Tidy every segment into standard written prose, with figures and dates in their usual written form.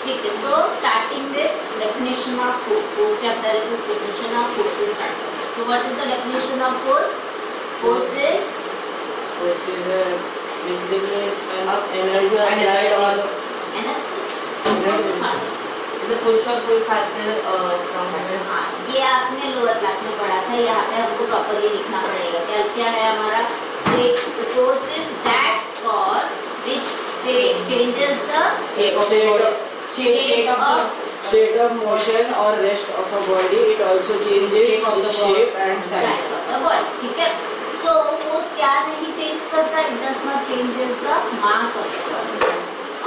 ठीक है, so starting with definition of force. Force chapter है तो डेफिनेशन ऑफ फोर्स से स्टार्ट करते हैं। So what is the definition of force? Force is basically energy applied on energy. Force is not is a push or pull factor from हाँ, ये आपने lower class में पढ़ा था। यहाँ पे हमको प्रॉपर ये लिखना पड़ेगा। क्या क्या है हमारा? Forces that cause which changes the shape of the state of motion or rest of a body. It also changes the shape and size of the body. ठीक है, so force क्या नहीं change करता? It does not changes the mass of the body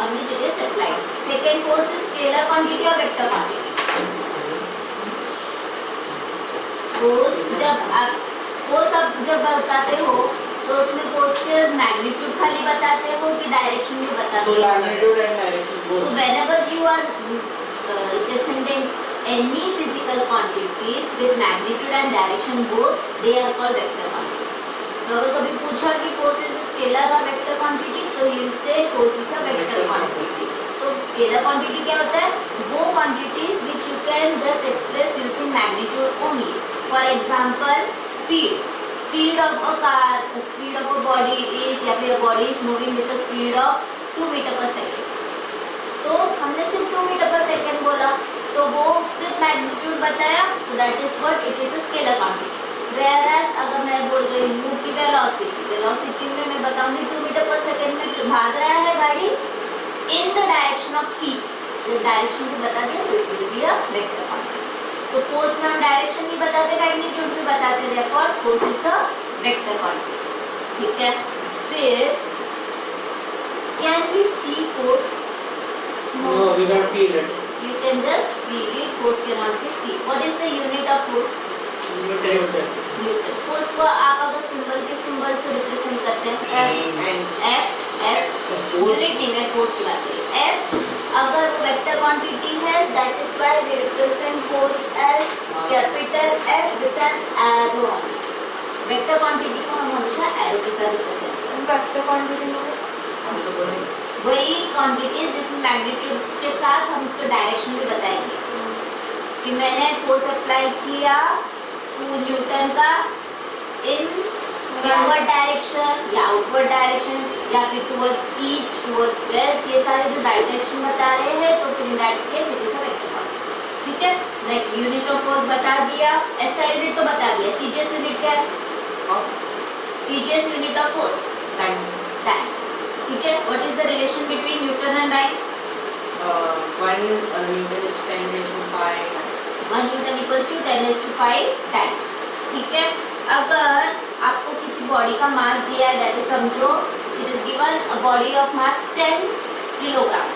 on which it is applied. Second force is scalar quantity or vector quantity. Force जब बताते हो तो उसमें फोर्स के मैग्नीट्यूड खाली बताते हो कि डायरेक्शन भी बताते हो? Magnitude and direction both. So whenever you are representing any physical quantities with magnitude and direction both, they are called vector quantities. तो अगर कभी पूछा कि force is a scalar or vector quantity, तो you say force is a vector quantity. तो scalar quantity क्या होता है? वो quantities which you can just express using magnitude only. For example, speed of a car, the speed of a body is, या फिर a body is moving with a speed of 2 meter per second. तो हमने सिर्फ 2 metre पर second बोला, तो वो सिर्फ मैग्नीट्यूड बताया, सो that is what it is a scalar quantity. Whereas अगर मैं बोल रही हूँ कि वेलोसिटी में मैं बताऊंगी 2 मीटर पर सेकेंड में भाग रहा है गाड़ी in the direction of east, तो डायरेक्शन भी बता दिया तो it will be a vector quantity. तो फोर्स में हम डायरेक्शन भी बताते, मैग्नीट्यूड भी बताते, therefore force is a vector quantity. ठीक है, फिर can we see force? No, we can't feel it. You can just feel it. Force cannot be seen. What is the unit of force? Newton. Force को आप अगर symbol से represent करते हैं F unit नहीं में फोर्स की बात करें। F अगर वो वेक्टर क्वांटिटी है, that is why we represent force as capital F with an arrow. Vector quantity को हम हमेशा एरो के साथ रिप्रेजेंट करते हैं। वेक्टर क्वांटिटी हम तो बोलेंगे वही क्वांटिटीज जिसमें मैग्नीट्यूड के साथ हम उसका डायरेक्शन भी बताएंगे कि मैंने फोर्स अप्लाई किया 2 न्यूटन का इन इनवर्ड डायरेक्शन या आउटवर्ड डायरेक्शन या फिर टुवर्ड्स ईस्ट टुवर्ड्स वेस्ट, ये सारे जो डायरेक्शन बता रहे हैं, तो फिर इन that case it is a vector quantity. ठीक है, लाइक यूनिट ऑफ फोर्स बता दिया, एसआई यूनिट तो बता दिया, सीजीएस यूनिट क्या है? CGS unit of force dyne. ठीक है, what is the relation between newton and dyne? 1 Newton is 10 raised to 5. 1 newton equals to 10 raised to 5 dyne. ठीक है, अगर आपको किसी बॉडी का मास दिया है, दैट इज समझो it is given a body of mass 10 kilogram,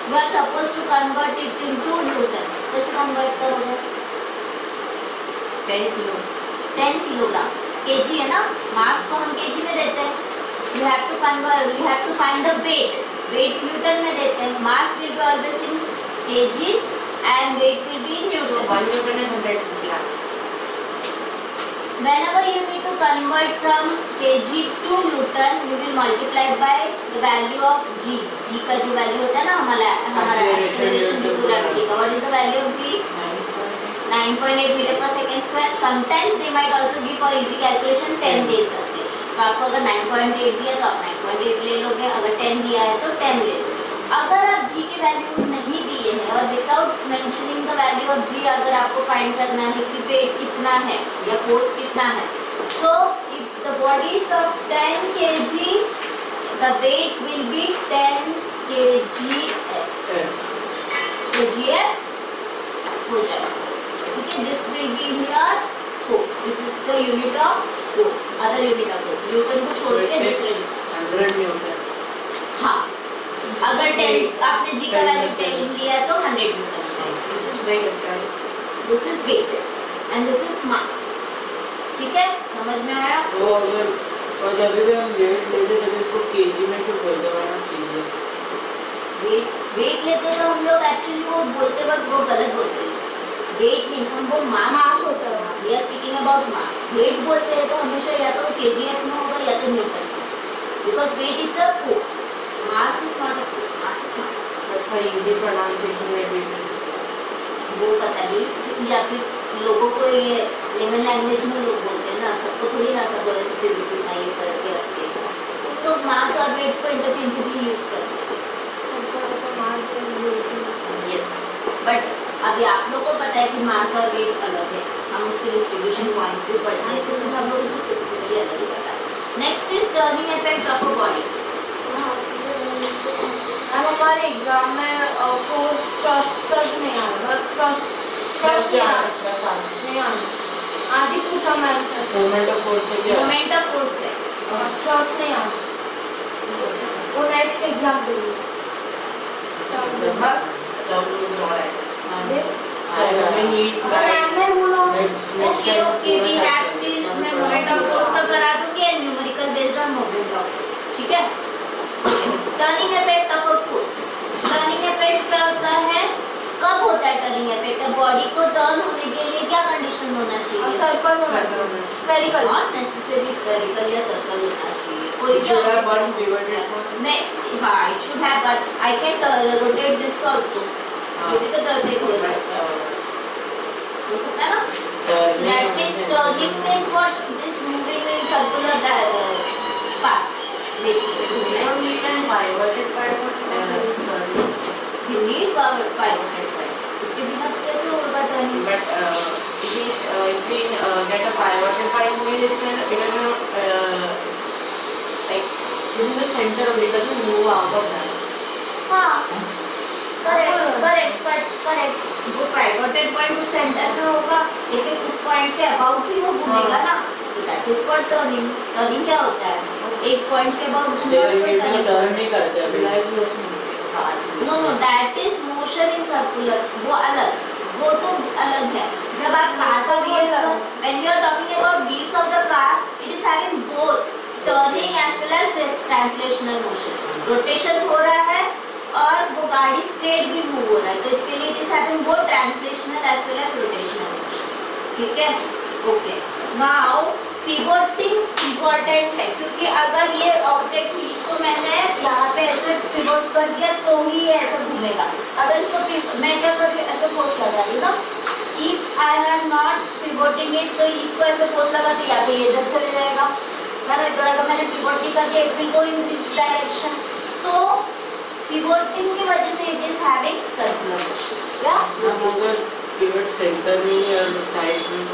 you are suppose to convert it into newton. कैसे कन्वर्ट करोगे? 10 किलोग्राम केजी है ना, मास को हम केजी में देते हैं, you have to convert, you have to find the weight Newton में देते हैं, mass will be always in kgs and weight will be in newton. 1 Newton is 100 gram. Whenever you need to convert from kg to newton, you will multiply by the value of g. G का जो value होता है ना हमारा acceleration due to gravity का, what is the value of g? 9.8 metre पर second square. Sometimes they might also give for easy calculation 10 दे सकते हैं, तो आपको अगर 9.8 दिया तो आप 9.8 ले लोगे, अगर 10 दिया है तो 10 ले लोगे। अगर आप g की वैल्यू नहीं दिए हैं और without mentioning the value of g अगर आपको फाइंड करना है कि वेट कितना है या फोर्स कितना है, so if the body is of 10 kg the weight will be 10 kgf हो जाएगा। ठीक है, this will be your force, this is the unit of force, other unit of force Newton को छोड़ के दूसरे 100 न्यूटन। हाँ, अगर 10 आपने जी का वैल्यू 10 लिया तो 100 newton. This is weight, this is weight and this is mass. ठीक है, समझ में आया? तो अगर और जब भी हम वेट लेते हैं इसको केजी में क्यों बोलते हैं? वेट लेते तो हम लोग एक्चुअली वो बोलते वक्त वो गलत बोलते हैं, वेट नहीं, हम वो मास होता है, we are speaking about mass. Weight बोलते हैं तो हमेशा या तो केजीएफ में होगा या तो न्यूटन में, because weight is a force, mass is not a force, mass is mass. for easy pronunciation maybe. वो पता नहीं, या फिर लोगों को ये लेमन लैंग्वेज में लोग बोलते हैं ना, सबको थोड़ी ना सब लोग ऐसे फिजिक्स इतना ये करके रखते हैं, तो मास और वेट को इंटरचेंजेबली यूज करते हैं। यस, बट अभी आप लोगों को पता है कि मास और वेट अलग है, हम उसके डिस्ट्रीब्यूशन पॉइंट्स भी पढ़ जाएंगे, तो हम लोग उसको स्पेसिफिकली अलग ही पता है। Next is turning effect of a body. हमारे एग्जाम में फोर्स ट्रस्ट नहीं आया, ट्रस्ट नहीं आया, आज ही पूछा मैम से। मोमेंट ऑफ फोर्स से क्या? मोमेंट ऑफ फोर्स है, ट्रस्ट नहीं आया, वो नेक्स्ट एग्जाम देंगे। मैम ने बोला okay okay, we have to, मैं मोमेंट ऑफ फोर्स का करा दूंगी and numerical based on moment of force, ठीक है। Turning effect of a force, turning effect क्या होता है, कब होता है टर्निंग इफेक्ट? बॉडी को टर्न होने के लिए क्या कंडीशन होना चाहिए? सर्कल होना चाहिए, स्फेरिकल, नॉट नेसेसरी स्फेरिकल या सर्कल होना चाहिए, कोई It should have one pivoted point. मैं हाँ, it should have, but I can rotate this also, ये भी तो rotate हो सकता है ना? That means turning means what? It is moving in circular path, basically. You need a pivoted point. You need pivoted point. इसके बिना तो कैसे होगा turning? But if we get a pivoted point, means it will like this is the center of it, doesn't move out of that. हाँ, correct. वो pivoted point उस centre में होगा, लेकिन उस पॉइंट के अबाउट ही वो घूमेगा ना, तो that is called turning. Turning क्या होता है? एक पॉइंट के अबाउट घूमना उसको टर्न नहीं करते अभी। No, that is motion in circular, वो अलग, वो तो अलग है। जब आप कार का wheels, when you are talking about wheels of the car, it is having both turning as well as translational motion. Rotation हो रहा है और वो गाड़ी स्ट्रेट भी मूव हो रहा है, तो इसके लिए it is having both translational as well as rotational motion, ठीक है। ओके, नाउ पिवोटिंग इम्पोर्टेंट है, क्योंकि अगर ये ऑब्जेक्ट ही, इसको मैंने यहाँ पे ऐसे पिवोट कर दिया तो ही ये ऐसे घूमेगा। अगर इसको मैं क्या कर रही हूँ, ऐसे फोर्स लगा रही हूँ ना, if I am not pivoting it, तो इसको ऐसे फोर्स लगा दिया तो ये इधर चले जाएगा, अगर मैंने पिवोट नहीं कर दिया it will go in this direction. So pivoting की वजह से it is having circular motion, या अगर पिवट सेंटर में या साइड में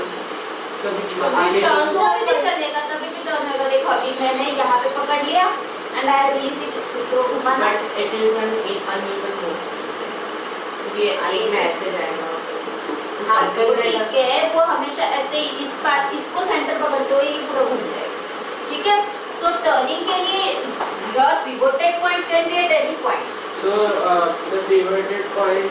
कभी आगे तभी भी चलेगा, तभी भी टर्न होगा। देखो अभी मैंने यहाँ पे पकड़ लिया एंड आई रिलीज इट, इसको घुमाना, but it is an uneven move, ये एक में ऐसे जाएगा सर्कल में, ठीक है, वो हमेशा ऐसे ही इस बात, इसको सेंटर पकड़ते हुए ये पूरा घूम जाएगा, ठीक है। सो टर्निंग के लिए your pivoted point can be at any point. So the pivoted point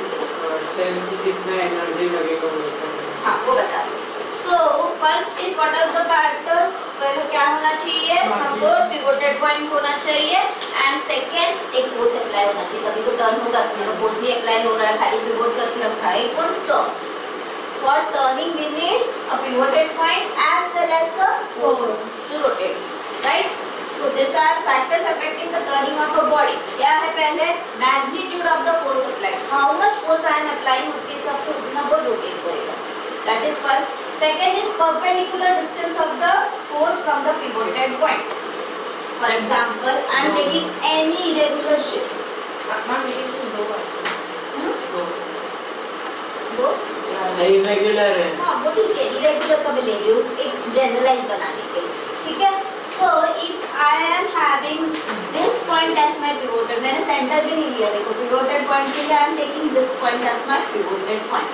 sense कितना एनर्जी लगेगा उसका, हाँ वो बता दो। So first is what is the factors, पहले क्या होना चाहिए, हमको पिवोटेड पॉइंट होना चाहिए, एंड सेकंड एक फोर्स अप्लाई होना चाहिए, तभी तो टर्न होगा। फोर्स नहीं अप्लाई हो रहा है, खाली पिवोट करके रखा है, it won't turn. For turning we need a pivoted point as well as a force to rotate, right? So these are factors affecting the turning of a body. क्या है पहले, magnitude of the force applied, how much force I am applying, उसके हिसाब से उतना वो rotate करेगा, that is first. Second is perpendicular distance of the force from the pivoted point. For example, I am taking any irregular shape. दो irregular है, हाँ वो ठीक है, इरेगुलर का मैं ले रही हूँ एक जनरलाइज बनाने के लिए, ठीक है। So if I am having this point as my pivoted, मैंने सेंटर भी नहीं लिया, देखो पिवोटेड पॉइंट के लिए I am taking this point as my pivoted point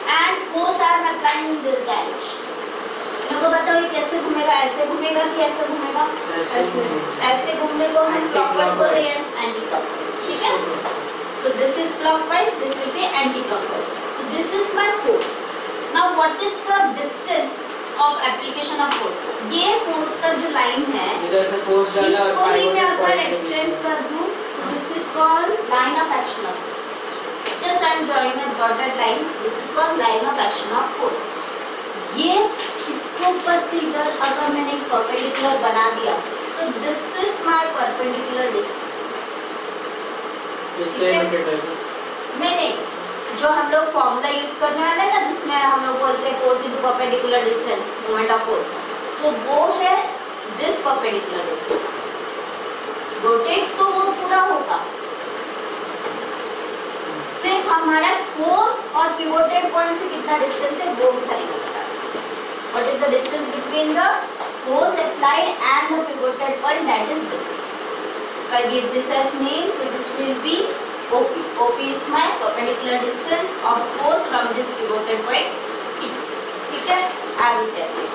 and force I am applying in this direction. मेरे को बताओ ये कैसे घूमेगा, ऐसे घूमेगा कि ऐसे घूमेगा? ऐसे घूमने को हम क्लॉकवाइज बोल रहे हैं, एंटी क्लॉकवाइज, ठीक है। So this is clockwise, this will be anti-clockwise. So this is my force. Now what is the distance of application of force? ये force का जो line है, इधर से फोर्स डाला और इसको ही मैं pivoted अगर point extend कर दूँ, so this is called line of action of force. Just I am drawing a dotted line. This is called line of action of force. ये इसके ऊपर से इधर अगर मैंने एक perpendicular बना दिया, so this is my perpendicular distance. इसका ही rotate होगा। नहीं, जो हम लोग फॉर्मूला यूज करने वाले हैं ना, जिसमें हम लोग बोलते हैं force into perpendicular distance, moment of force, so वो है दिस परपेंडिकुलर डिस्टेंस। रोटेट तो वो पूरा होगा, सिर्फ हमारा फोर्स और पिवोटेड पॉइंट से कितना डिस्टेंस है वो खाली बता। What is the distance between the force applied and the pivoted point, that is this. If I give this as name, so this will be OP. OP is my perpendicular distance of force from this pivoted point P. ठीक है, I will tell you.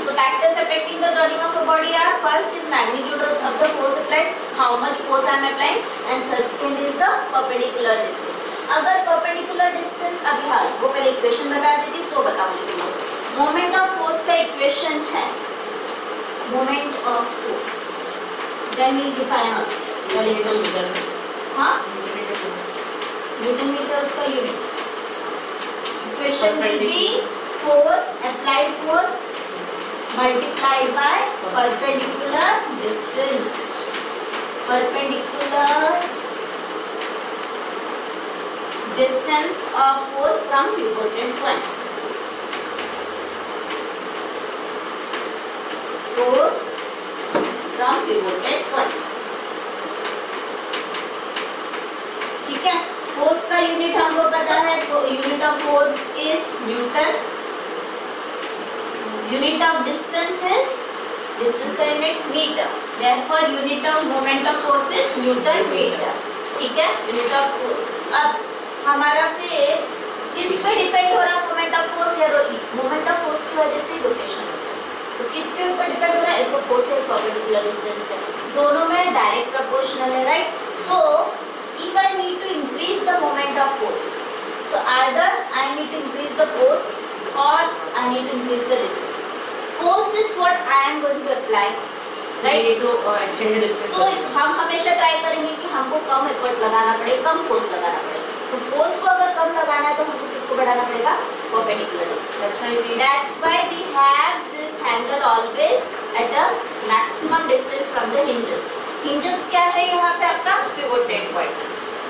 So factors affecting the turning of a body are: first is magnitude of the force applied, how much force I am applying, and second is the perpendicular distance. अगर perpendicular distance अभी हाँ वो पहले equation बता देती तो बताऊंगी तुमको। मोमेंट ऑफ फोर्स का इक्वेशन है moment of force, then we define also metre. हां न्यूटन मीटर उसका unit. Equation will be force applied force multiplied by perpendicular distance, perpendicular distance of force from pivoted point. Force from pivoted point, ठीक है। Force का unit हमको पता है, unit of force is newton, unit of distance is, distance का unit metre, therefore unit of moment of force is newton metre, ठीक है। Unit of अब हमारा फिर किस पे डिपेंड हो रहा है मोमेंट ऑफ फोर्स या मोमेंट ऑफ फोर्स की वजह से रोटेशन होता है। सो किसके ऊपर डिपेंड हो रहा है, एक तो फोर्स है, परपेंडिकुलर डिस्टेंस है, दोनों में डायरेक्ट प्रोपोर्शनल है, right. So if I need to increase the moment of force, so either I need to increase the force और I need to increase the distance. Force is what I am going to apply, right. तो extended distance. So हम हमेशा try करेंगे कि हमको कम effort लगाना पड़े, कम force लगाना पड़े। तो फोर्स को अगर कम लगाना है तो हमको किसको बढ़ाना पड़ेगा, perpendicular distance. That's why we have this handle always at a maximum distance from the hinges. Hinges क्या है यहाँ पे आपका pivoted point.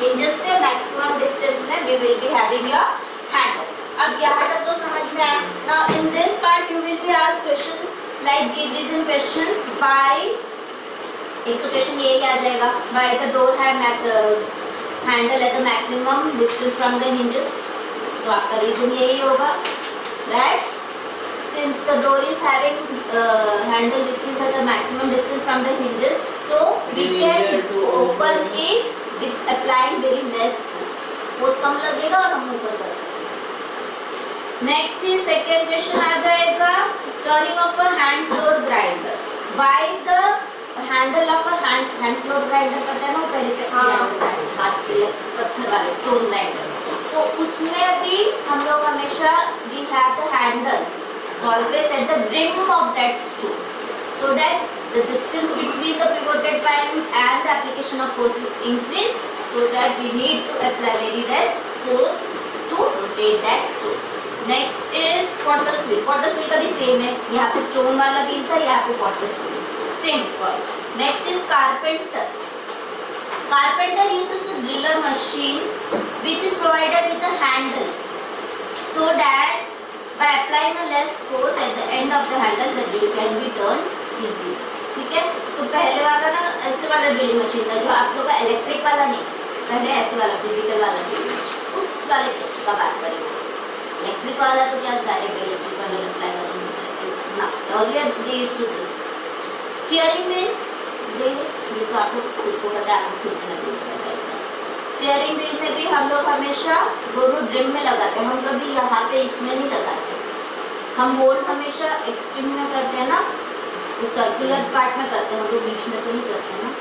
Hinges से maximum distance में we will be having your handle. अब यहाँ तक तो समझ में आया। Now in this part you will be asked question like give reason questions by, एक तो क्वेश्चन यही आ जाएगा, by the door handle at the maximum distance from the hinges. तो आपका रीजन यही होगा that since the door is having handle which is at the maximum distance from the hinges, so we can open it with applying very less force. Force कम लगेगा और हम open कर सकते। Next ही second question आ जाएगा turning of a hand floor grinder by the handle of a hand floor grinder, पता है ना पहले चक्की हाथ से पत्थर वाले स्टोन ग्राइंडर, तो उसमें भी हम लोग हमेशा we have the handle always at the rim of that stone, so that the distance between the pivoted point and the application of force is increased, so that we need to apply very less force to rotate that stone. Next is quarters wheel. Quarters wheel का भी same है, यहाँ पे stone वाला wheel था, यहाँ पे quarters wheel, same process. Next is carpenter. Carpenter uses a driller machine which is provided with a handle, so that by applying a less force at the end of the handle, the drill can be turned easily. ठीक है, तो पहले वाला ना ऐसे वाला drilling machine था, जो आप लोग का इलेक्ट्रिक वाला नहीं, पहले ऐसे वाला फिजिकल वाला ड्रिलिंग मशीन, उस वाले का बात करेंगे. इलेक्ट्रिक वाला तो क्या डायरेक्ट इलेक्ट्रिक वाले अप्लाई करेंगे ना. Earlier they used to this. Steering wheel ये तो आप लोग खुद को पता है, आपको खुद में लगता है. स्टीयरिंग व्हील में भी हम लोग हमेशा दोनों ड्रिम में लगाते हैं, हम कभी यहाँ पे इसमें नहीं लगाते. हम होल्ड हमेशा एक्सट्रीम में करते हैं ना, तो सर्कुलर पार्ट में करते हैं, हम लोग बीच में तो नहीं करते हैं ना,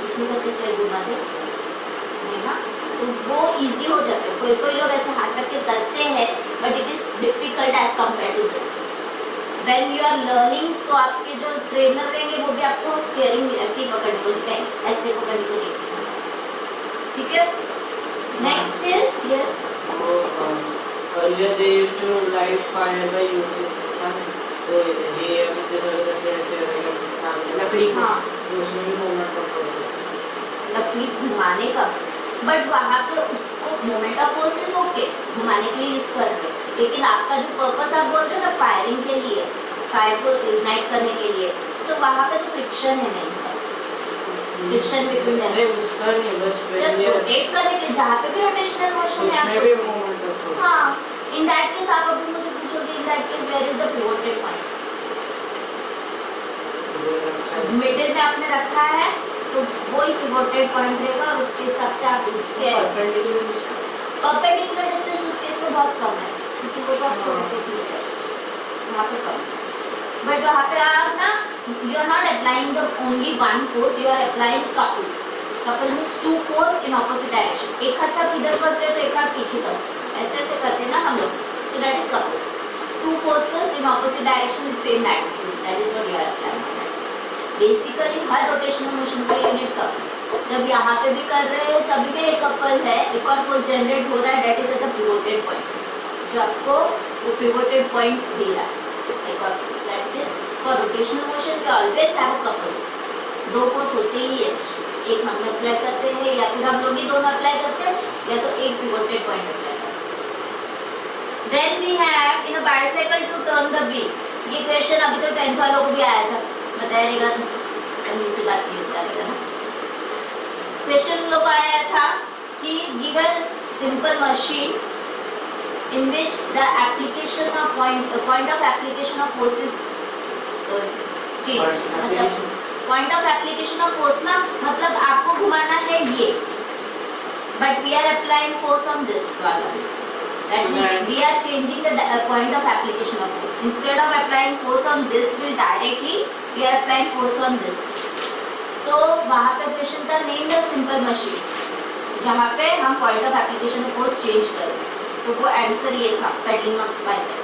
बीच में करके स्ट्रेट घुमाते हैं ना, तो वो इजी हो जाता है. कोई कोई लोग ऐसे हाथ रख के करते हैं, but it is difficult as compare to this. When you are learning, तो आपके जो ट्रेनर रहेंगे वो भी आपको स्टीयरिंग ऐसे ही पकड़ने को दिखाएंगे, ऐसे पकड़ने को देख सकते हैं. ठीक है. Next is yes, earlier they used to light fire by using तो ये जैसे ऐसे लकड़ी को, तो उसमें भी मूवमेंट का फोर्स है. लकड़ी घुमाने का, बट वहाँ पे उसको moment of force is okay, घुमाने के लिए यूज कर रहे हैं, लेकिन आपका जो पर्पस आप बोल रहे हो ना फायरिंग के लिए, फायर को इग्नाइट करने के लिए, तो वहाँ पे तो फ्रिक्शन है नहीं, फ्रिक्शन बिटवीन नहीं उसका नहीं, बस जस्ट रोटेट करने के, जहाँ पे भी रोटेशनल मोशन है उसमें भी आपको, मोमेंट ऑफ फोर्स। हाँ, इन दैट केस आप अभी मुझे पूछोगे in that case where is the pivoted point, middle में आपने रखा है तो वही पिवोटेड पॉइंट रहेगा और उसके हिसाब से आप उसके परपेंडिकुलर डिस्टेंस उस केस में बहुत कम है, क्योंकि वो तो आप छोटे से स्विच है वहाँ पे कम, बट वहाँ पे आप ना you are not applying the only one force, you are applying couple, couple means two force in opposite direction, एक हाथ से आप इधर करते हो तो एक हाथ पीछे करते हो, ऐसे ऐसे करते हैं ना हम लोग, so that is couple, two forces in opposite direction with same magnitude, that is what you are applying. Basically हर रोटेशनल मोशन का यूनिट कपल, जब यहाँ पे भी कर रहे हैं तभी भी एक कपल है, एक और फोर्स जनरेट हो रहा है, that is at the pivoted point, जो आपको वो पिवोटेड पॉइंट दे रहा है, एक और force, that is for rotational motion we always have a couple, दो फोर्स होते ही है, एक हम अप्लाई करते हैं या फिर हम लोग ही दोनों अप्लाई करते हैं, या तो एक पिवोटेड पॉइंट अप्लाई करते हैं। Then we have in a bicycle to turn the wheel, ये क्वेश्चन अभी तो 10th वालों को भी आया था, बताया रहेगा, कहीं से बात नहीं होता रहेगा ना। क्वेश्चन लोग आया था कि given simple machine in which the application of point of application of forces change, मतलब point of application of force ना, मतलब आपको घुमाना है ये, but we are applying force on this वाला, that means we are changing the point of application of force, instead of applying force on this wheel directly we are applying force on this, so वहाँ पे question का name है simple machine, जहाँ पे हम point of application of force change करें, तो वो आंसर ये था पेडलिंग ऑफ बाइसाइकिल।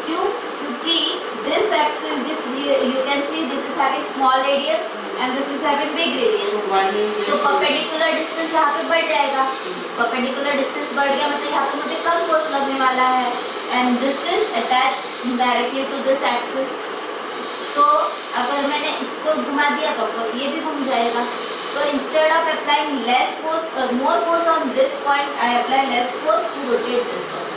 क्यों? क्योंकि this axis, this you can see this is having small radius and this is having big radius, so perpendicular distance यहाँ पे बढ़ जाएगा, perpendicular distance बढ़ गया मतलब यहाँ पे मुझे कम फोर्स लगने वाला है, and this is attached directly to this axis, तो अगर मैंने इसको घुमा दिया तो बस ये भी घूम जाएगा, तो instead of applying less force more force on this point I apply less force to rotate this force,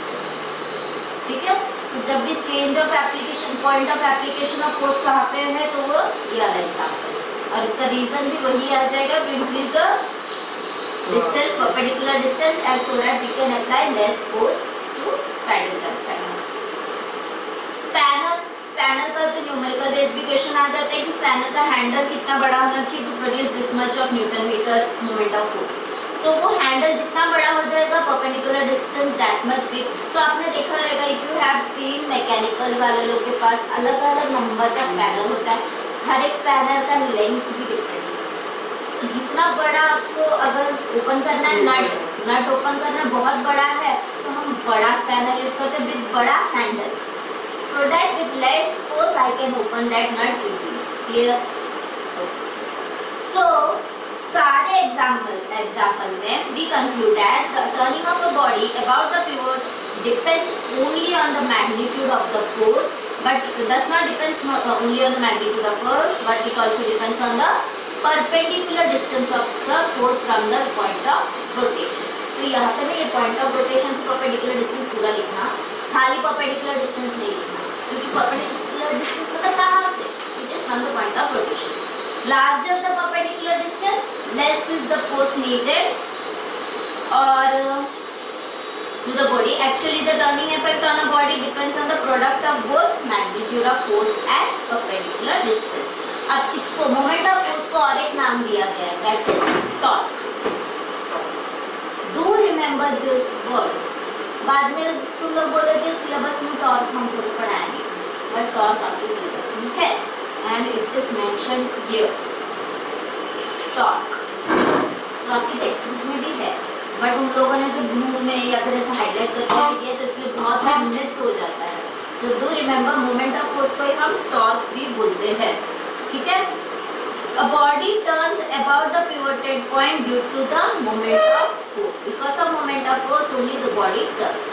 ठीक है। तो जब भी change of application, point of application of force कहाँ पे है, तो वो ये वाला एग्जाम्पल, और इसका रीजन भी वही आ जाएगा, to increase the distance, perpendicular distance, and so that we can apply less force to pedal that side. Spanner, spanner का तो न्यूमेरिकल बेस भी क्वेश्चन आ जाता है कि स्पैनर का हैंडल कितना बड़ा होना चाहिए to produce this much of newton metre moment of force, तो वो हैंडल जितना बड़ा हो जाएगा perpendicular distance that much big. So आपने देखा रहेगा if you have seen mechanical वाले लोग के पास अलग अलग नंबर का स्पैनर होता है, हर एक स्पैनर का लेंथ भी डिफरेंट है, तो जितना बड़ा आपको अगर ओपन करना है, नट ओपन करना बहुत बड़ा है तो हम बड़ा स्पैनर यूज करते हैं विद बड़ा handle, so that with less force I can open that nut easily, clear? So सारे एग्जाम्पल में we conclude that the turning of a body about the pivot depends only on the magnitude of the force, but it does not depends only on the magnitude of force, but it also depends on the perpendicular distance of the force from the point of rotation। तो यहाँ पे ये point of rotation से perpendicular distance पूरा लिखना, खाली perpendicular distance नहीं लिखना, क्योंकि perpendicular distance मतलब कहाँ से, it is from the point of rotation। Larger the perpendicular distance, less is the force needed or to the body. Actually, the turning effect on a body depends on the product of both magnitude of force and perpendicular distance। अब इसको moment of force को और एक नाम दिया गया है, that is torque। Do remember this word। बाद में तुम लोग बोलोगे सिलेबस में टॉर्क हमको तो पढ़ाया नहीं, बट टॉर्क आपके सिलेबस में है and it is mentioned here, torque तो आपकी टेक्स्ट बुक में भी है, बट उन लोगों ने जो ब्लू में या फिर ऐसा हाईलाइट करके दिया तो इसलिए बहुत मिस हो जाता है। So do remember moment of force को हम टॉर्क भी बोलते हैं, ठीक है। A body turns about the pivoted point due to the moment of force, because of moment of force only the body turns।